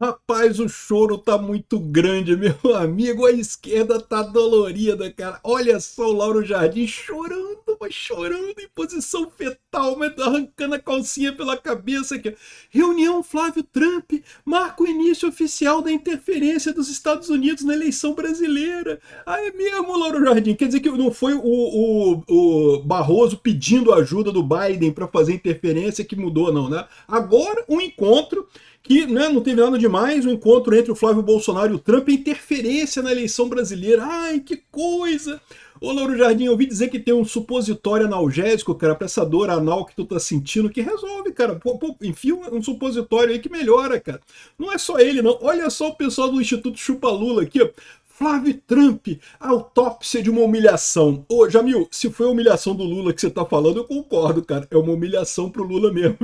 Rapaz, o choro tá muito grande, meu amigo. A esquerda tá dolorida, cara. Olha só o Lauro Jardim chorando, mas chorando em posição fetal, mas arrancando a calcinha pela cabeça aqui. Reunião Flávio Trump marca o início oficial da interferência dos Estados Unidos na eleição brasileira. Ah, é mesmo, Lauro Jardim? Quer dizer que não foi o Barroso pedindo ajuda do Biden para fazer interferência que mudou, não, né? Agora, um encontro que, né, não teve nada demais, o encontro entre o Flávio Bolsonaro e o Trump, a interferência na eleição brasileira. Ai, que coisa! Ô, Lauro Jardim, eu ouvi dizer que tem um supositório analgésico, cara, pra essa dor anal que tu tá sentindo, que resolve, cara. Pô, enfia um supositório aí que melhora, cara. Não é só ele, não. Olha só o pessoal do Instituto Chupa Lula aqui, ó. Flávio Trump, autópsia de uma humilhação. Ô, Jamil, se foi a humilhação do Lula que você tá falando, eu concordo, cara. É uma humilhação pro Lula mesmo.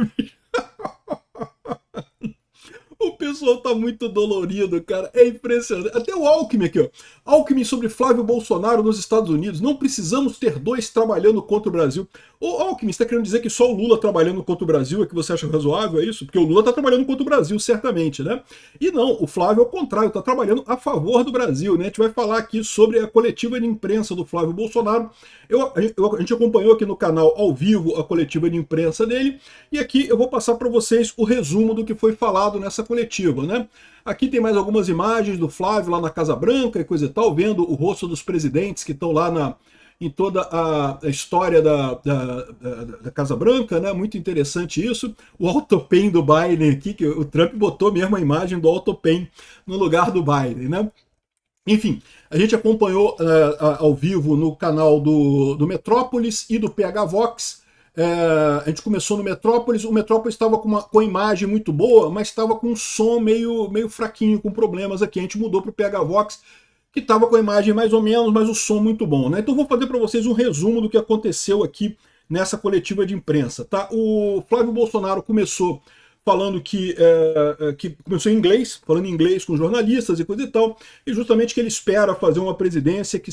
O pessoal tá muito dolorido, cara. É impressionante. Até o Alckmin aqui, ó. Alckmin sobre Flávio Bolsonaro nos Estados Unidos. Não precisamos ter dois trabalhando contra o Brasil. Ô, Alckmin, você tá querendo dizer que só o Lula trabalhando contra o Brasil é que você acha razoável? É isso? Porque o Lula tá trabalhando contra o Brasil, certamente, né? E não, o Flávio, ao contrário, tá trabalhando a favor do Brasil, né? A gente vai falar aqui sobre a coletiva de imprensa do Flávio Bolsonaro. A gente acompanhou aqui no canal ao vivo a coletiva de imprensa dele. E aqui eu vou passar para vocês o resumo do que foi falado nessa coletiva, né? Aqui tem mais algumas imagens do Flávio lá na Casa Branca e coisa e tal, vendo o rosto dos presidentes que estão lá em toda a história da Casa Branca, né? Muito interessante isso. O autopen do Biden aqui, que o Trump botou mesmo a imagem do autopen no lugar do Biden, né? Enfim, a gente acompanhou ao vivo no canal do Metrópolis e do PH Vox. A gente começou no Metrópolis, o Metrópolis estava com a imagem muito boa, mas estava com um som meio fraquinho, com problemas aqui. A gente mudou para o PH Vox, que estava com a imagem mais ou menos, mas o som muito bom, né? Então vou fazer para vocês um resumo do que aconteceu aqui nessa coletiva de imprensa, tá? O Flávio Bolsonaro começou falando que começou em inglês, falando em inglês com jornalistas e coisa e tal, e justamente que ele espera fazer uma presidência que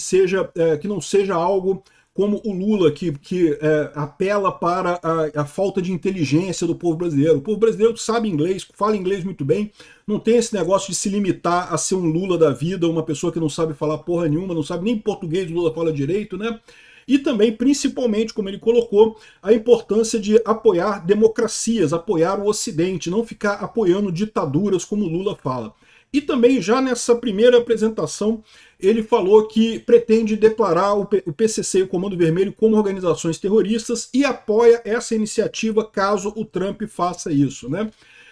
que não seja algo como o Lula, que apela para a falta de inteligência do povo brasileiro. O povo brasileiro sabe inglês, fala inglês muito bem, não tem esse negócio de se limitar a ser um Lula da vida, uma pessoa que não sabe falar porra nenhuma, não sabe nem português, o Lula fala direito, né? E também, principalmente, como ele colocou, a importância de apoiar democracias, apoiar o Ocidente, não ficar apoiando ditaduras, como o Lula fala. E também, já nessa primeira apresentação, ele falou que pretende declarar o PCC e o Comando Vermelho como organizações terroristas e apoia essa iniciativa caso o Trump faça isso, né?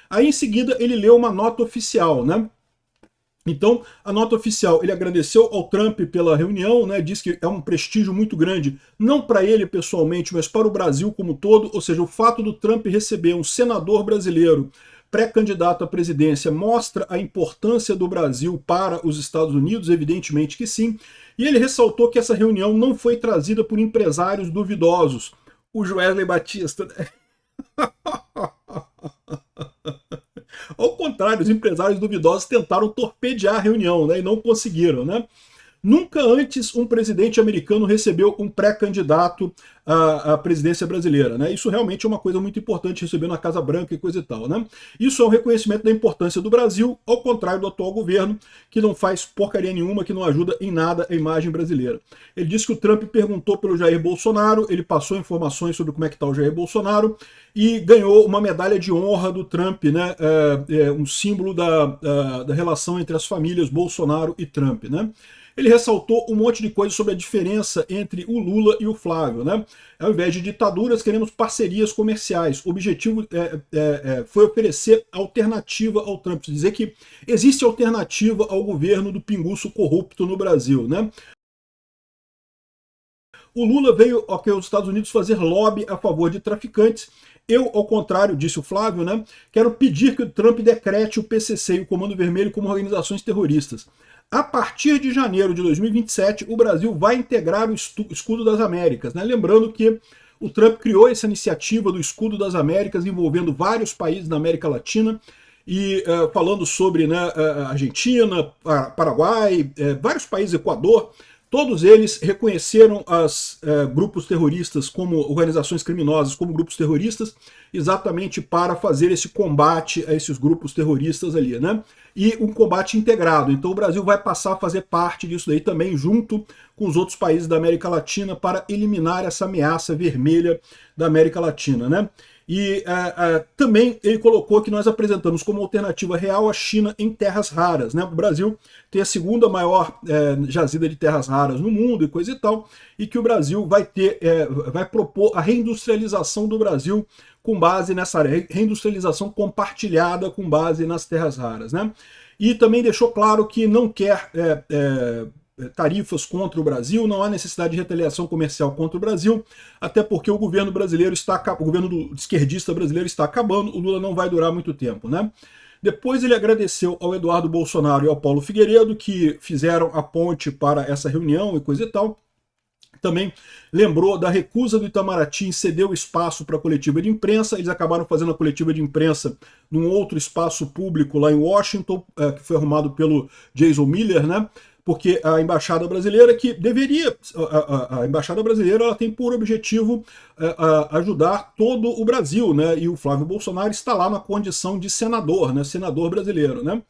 Aí, em seguida, ele leu uma nota oficial, né? Então, a nota oficial, ele agradeceu ao Trump pela reunião, né, diz que é um prestígio muito grande, não para ele pessoalmente, mas para o Brasil como um todo, ou seja, o fato do Trump receber um senador brasileiro pré-candidato à presidência mostra a importância do Brasil para os Estados Unidos, evidentemente que sim, e ele ressaltou que essa reunião não foi trazida por empresários duvidosos. O Joesley Batista, né? Ao contrário, os empresários duvidosos tentaram torpedear a reunião, né, e não conseguiram, né? Nunca antes um presidente americano recebeu um pré-candidato à presidência brasileira, né? Isso realmente é uma coisa muito importante, receber na Casa Branca e coisa e tal, né? Isso é um reconhecimento da importância do Brasil, ao contrário do atual governo, que não faz porcaria nenhuma, que não ajuda em nada a imagem brasileira. Ele disse que o Trump perguntou pelo Jair Bolsonaro, ele passou informações sobre como é que está o Jair Bolsonaro e ganhou uma medalha de honra do Trump, né? Um símbolo da relação entre as famílias Bolsonaro e Trump, né? Ele ressaltou um monte de coisa sobre a diferença entre o Lula e o Flávio, né? Ao invés de ditaduras, queremos parcerias comerciais. O objetivo foi oferecer alternativa ao Trump, dizer que existe alternativa ao governo do pinguço corrupto no Brasil, né? O Lula veio aos Estados Unidos fazer lobby a favor de traficantes. Eu, ao contrário, disse o Flávio, né, quero pedir que o Trump decrete o PCC e o Comando Vermelho como organizações terroristas. A partir de janeiro de 2027, o Brasil vai integrar o Escudo das Américas, né? Lembrando que o Trump criou essa iniciativa do Escudo das Américas, envolvendo vários países da América Latina, e falando sobre, né, Argentina, Paraguai, vários países, Equador, Todos eles reconheceram os grupos terroristas como organizações criminosas, como grupos terroristas, exatamente para fazer esse combate a esses grupos terroristas ali, né? E um combate integrado. Então o Brasil vai passar a fazer parte disso daí também, junto com os outros países da América Latina, para eliminar essa ameaça vermelha da América Latina, né? E também ele colocou que nós apresentamos como alternativa real a China em terras raras, né? O Brasil tem a segunda maior jazida de terras raras no mundo e coisa e tal, e que o Brasil vai propor a reindustrialização do Brasil com base nessa área, reindustrialização compartilhada com base nas terras raras, né? E também deixou claro que não quer tarifas contra o Brasil, não há necessidade de retaliação comercial contra o Brasil, até porque o governo brasileiro o governo esquerdista brasileiro está acabando, o Lula não vai durar muito tempo, né? Depois ele agradeceu ao Eduardo Bolsonaro e ao Paulo Figueiredo, que fizeram a ponte para essa reunião e coisa e tal. Também lembrou da recusa do Itamaraty em ceder o espaço para a coletiva de imprensa. Eles acabaram fazendo a coletiva de imprensa num outro espaço público lá em Washington, que foi arrumado pelo Jason Miller, né? Porque a embaixada brasileira, que deveria, a embaixada brasileira, ela tem por objetivo ajudar todo o Brasil, né? E o Flávio Bolsonaro está lá na condição de senador, né? Senador brasileiro, né?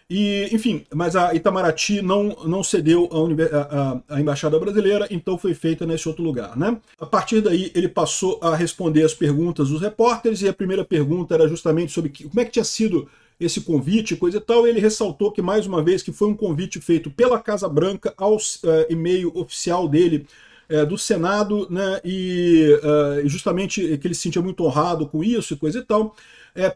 E, enfim, mas a Itamaraty não cedeu a embaixada brasileira, então foi feita nesse outro lugar, né? A partir daí ele passou a responder as perguntas dos repórteres, e a primeira pergunta era justamente sobre como é que tinha sido esse convite, coisa e tal. Ele ressaltou que, mais uma vez, que foi um convite feito pela Casa Branca ao e-mail oficial dele, do Senado, né, e justamente que ele se sentia muito honrado com isso e coisa e tal.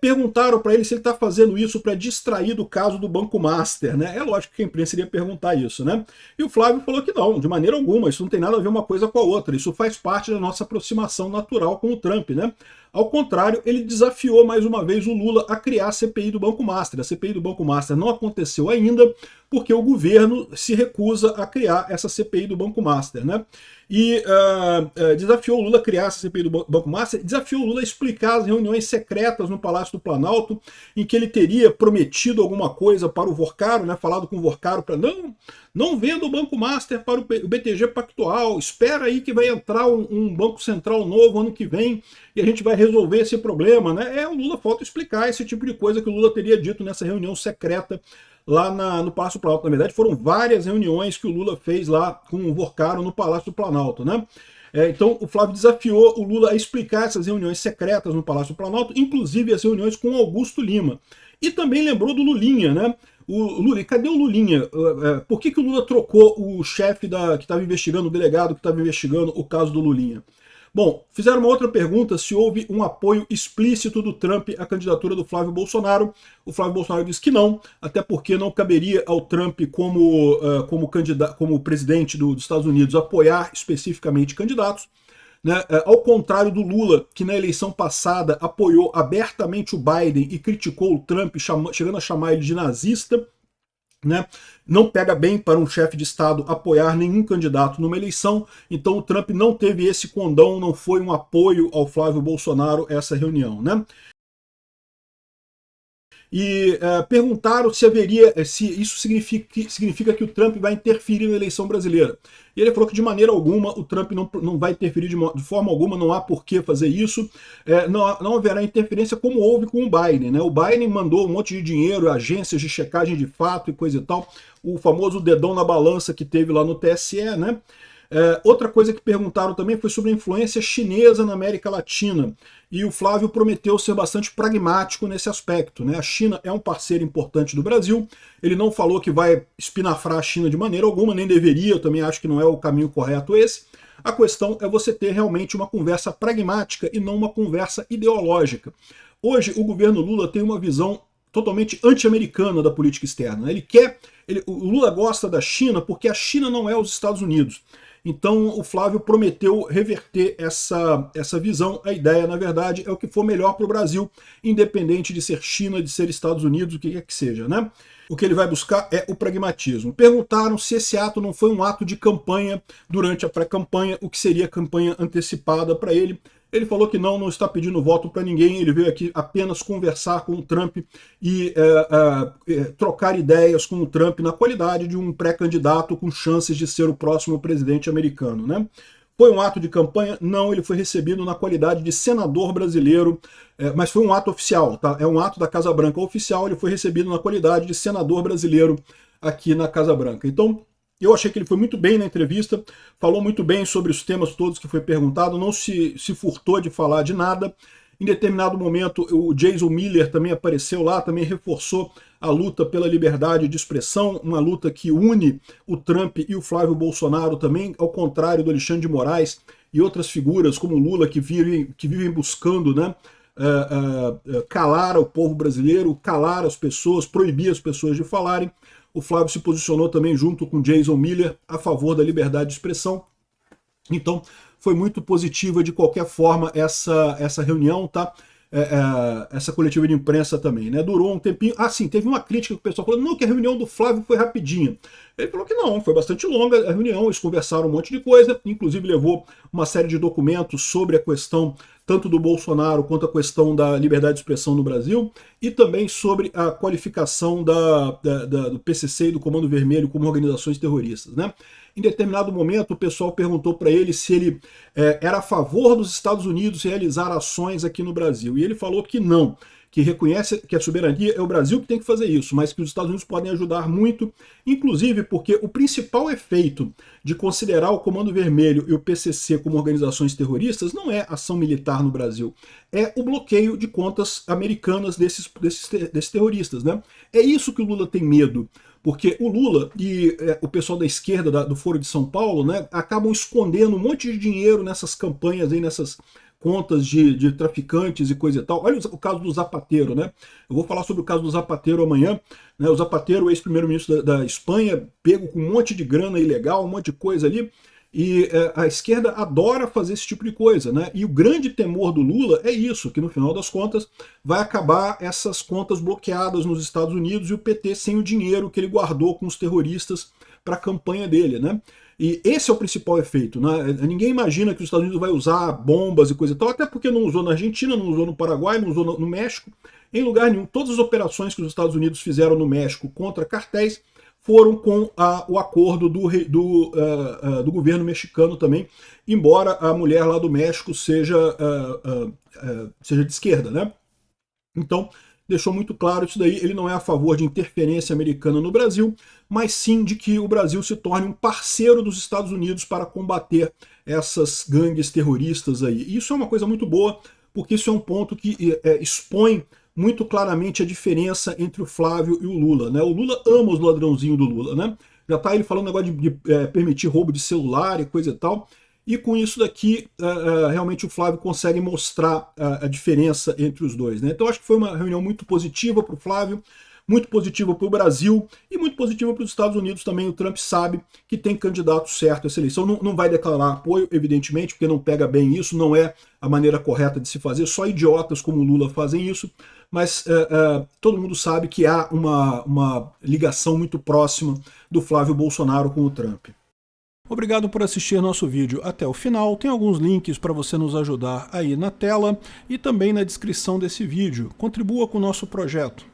Perguntaram para ele se ele está fazendo isso para distrair do caso do Banco Master, né? É lógico que a imprensa iria perguntar isso, né? E o Flávio falou que não, de maneira alguma, isso não tem nada a ver uma coisa com a outra, isso faz parte da nossa aproximação natural com o Trump, né? Ao contrário, ele desafiou mais uma vez o Lula a criar a CPI do Banco Master. A CPI do Banco Master não aconteceu ainda, porque o governo se recusa a criar essa CPI do Banco Master, né? E desafiou o Lula a criar essa CPI do Banco Master, desafiou o Lula a explicar as reuniões secretas no Palácio do Planalto, em que ele teria prometido alguma coisa para o Vorcaro, né? Falado com o Vorcaro para não venda o Banco Master para o BTG Pactual, espera aí que vai entrar um Banco Central novo ano que vem e a gente vai resolver esse problema, né? O Lula falta explicar esse tipo de coisa que o Lula teria dito nessa reunião secreta lá no Palácio do Planalto. Na verdade, foram várias reuniões que o Lula fez lá com o Vorcaro no Palácio do Planalto, né? Então o Flávio desafiou o Lula a explicar essas reuniões secretas no Palácio do Planalto, inclusive as reuniões com Augusto Lima. E também lembrou do Lulinha, né? O Lula, cadê o Lulinha? Por que o Lula trocou o chefe que estava investigando, o delegado que estava investigando o caso do Lulinha? Bom, fizeram uma outra pergunta, se houve um apoio explícito do Trump à candidatura do Flávio Bolsonaro. O Flávio Bolsonaro disse que não, até porque não caberia ao Trump, como presidente dos Estados Unidos, apoiar especificamente candidatos, né? Ao contrário do Lula, que na eleição passada apoiou abertamente o Biden e criticou o Trump, chegando a chamar ele de nazista, né? Não pega bem para um chefe de Estado apoiar nenhum candidato numa eleição, então o Trump não teve esse condão, não foi um apoio ao Flávio Bolsonaro essa reunião, né? E perguntaram se isso significa que o Trump vai interferir na eleição brasileira. E ele falou que de maneira alguma o Trump não vai interferir de forma alguma, não há por que fazer isso, não haverá interferência como houve com o Biden, né? O Biden mandou um monte de dinheiro, agências de checagem de fato e coisa e tal, o famoso dedão na balança que teve lá no TSE, né? Outra coisa que perguntaram também foi sobre a influência chinesa na América Latina, e o Flávio prometeu ser bastante pragmático nesse aspecto, né? A China é um parceiro importante do Brasil, ele não falou que vai espinafrar a China de maneira alguma, nem deveria, eu também acho que não é o caminho correto esse. A questão é você ter realmente uma conversa pragmática e não uma conversa ideológica. Hoje o governo Lula tem uma visão totalmente anti-americana da política externa. O Lula gosta da China porque a China não é os Estados Unidos. Então o Flávio prometeu reverter essa visão. A ideia, na verdade, é o que for melhor para o Brasil, independente de ser China, de ser Estados Unidos, o que quer que seja, né? O que ele vai buscar é o pragmatismo. Perguntaram se esse ato não foi um ato de campanha durante a pré-campanha, o que seria campanha antecipada para ele. Ele falou que não está pedindo voto para ninguém, ele veio aqui apenas conversar com o Trump e trocar ideias com o Trump na qualidade de um pré-candidato com chances de ser o próximo presidente americano, né? Foi um ato de campanha? Não, ele foi recebido na qualidade de senador brasileiro, mas foi um ato oficial, tá? É um ato da Casa Branca oficial, ele foi recebido na qualidade de senador brasileiro aqui na Casa Branca. Então, eu achei que ele foi muito bem na entrevista, falou muito bem sobre os temas todos que foi perguntado, não se furtou de falar de nada. Em determinado momento, o Jason Miller também apareceu lá, também reforçou a luta pela liberdade de expressão, uma luta que une o Trump e o Flávio Bolsonaro também, ao contrário do Alexandre de Moraes e outras figuras como o Lula que vivem buscando, né, calar o povo brasileiro, calar as pessoas, proibir as pessoas de falarem. O Flávio se posicionou também junto com Jason Miller a favor da liberdade de expressão. Então, foi muito positiva de qualquer forma essa reunião, tá? Essa coletiva de imprensa também, né? Durou um tempinho. Ah, sim, teve uma crítica que o pessoal falou, não, que a reunião do Flávio foi rapidinha. Ele falou que não, foi bastante longa a reunião, eles conversaram um monte de coisa, inclusive levou uma série de documentos sobre a questão tanto do Bolsonaro quanto a questão da liberdade de expressão no Brasil, e também sobre a qualificação do PCC e do Comando Vermelho como organizações terroristas, né? Em determinado momento, o pessoal perguntou para ele se ele era a favor dos Estados Unidos realizar ações aqui no Brasil, e ele falou que não, que reconhece que a soberania é o Brasil que tem que fazer isso, mas que os Estados Unidos podem ajudar muito, inclusive porque o principal efeito de considerar o Comando Vermelho e o PCC como organizações terroristas não é ação militar no Brasil, é o bloqueio de contas americanas desses terroristas, né? É isso que o Lula tem medo, porque o Lula e o pessoal da esquerda do Foro de São Paulo, né, acabam escondendo um monte de dinheiro nessas campanhas aí, nessas contas de traficantes e coisa e tal. Olha o caso do Zapatero, né? Eu vou falar sobre o caso do Zapatero amanhã, né? O Zapatero, ex-primeiro-ministro da Espanha, pego com um monte de grana ilegal, um monte de coisa ali, e a esquerda adora fazer esse tipo de coisa, né? E o grande temor do Lula é isso, que no final das contas vai acabar essas contas bloqueadas nos Estados Unidos e o PT sem o dinheiro que ele guardou com os terroristas para a campanha dele, né? E esse é o principal efeito, né? Ninguém imagina que os Estados Unidos vai usar bombas e coisa e tal, até porque não usou na Argentina, não usou no Paraguai, não usou no México, em lugar nenhum. Todas as operações que os Estados Unidos fizeram no México contra cartéis foram com o acordo do governo mexicano também, embora a mulher lá do México seja de esquerda, né? Então, deixou muito claro isso daí, ele não é a favor de interferência americana no Brasil, mas sim de que o Brasil se torne um parceiro dos Estados Unidos para combater essas gangues terroristas aí. E isso é uma coisa muito boa, porque isso é um ponto que expõe muito claramente a diferença entre o Flávio e o Lula, né? O Lula ama os ladrãozinhos do Lula, né? Já tá ele falando negócio de permitir roubo de celular e coisa e tal. E com isso daqui, realmente o Flávio consegue mostrar a diferença entre os dois, né? Então acho que foi uma reunião muito positiva para o Flávio, muito positiva para o Brasil e muito positiva para os Estados Unidos também. O Trump sabe que tem candidato certo a essa eleição. Não vai declarar apoio, evidentemente, porque não pega bem isso, não é a maneira correta de se fazer. Só idiotas como o Lula fazem isso. Mas todo mundo sabe que há uma ligação muito próxima do Flávio Bolsonaro com o Trump. Obrigado por assistir nosso vídeo até o final. Tem alguns links para você nos ajudar aí na tela e também na descrição desse vídeo. Contribua com o nosso projeto.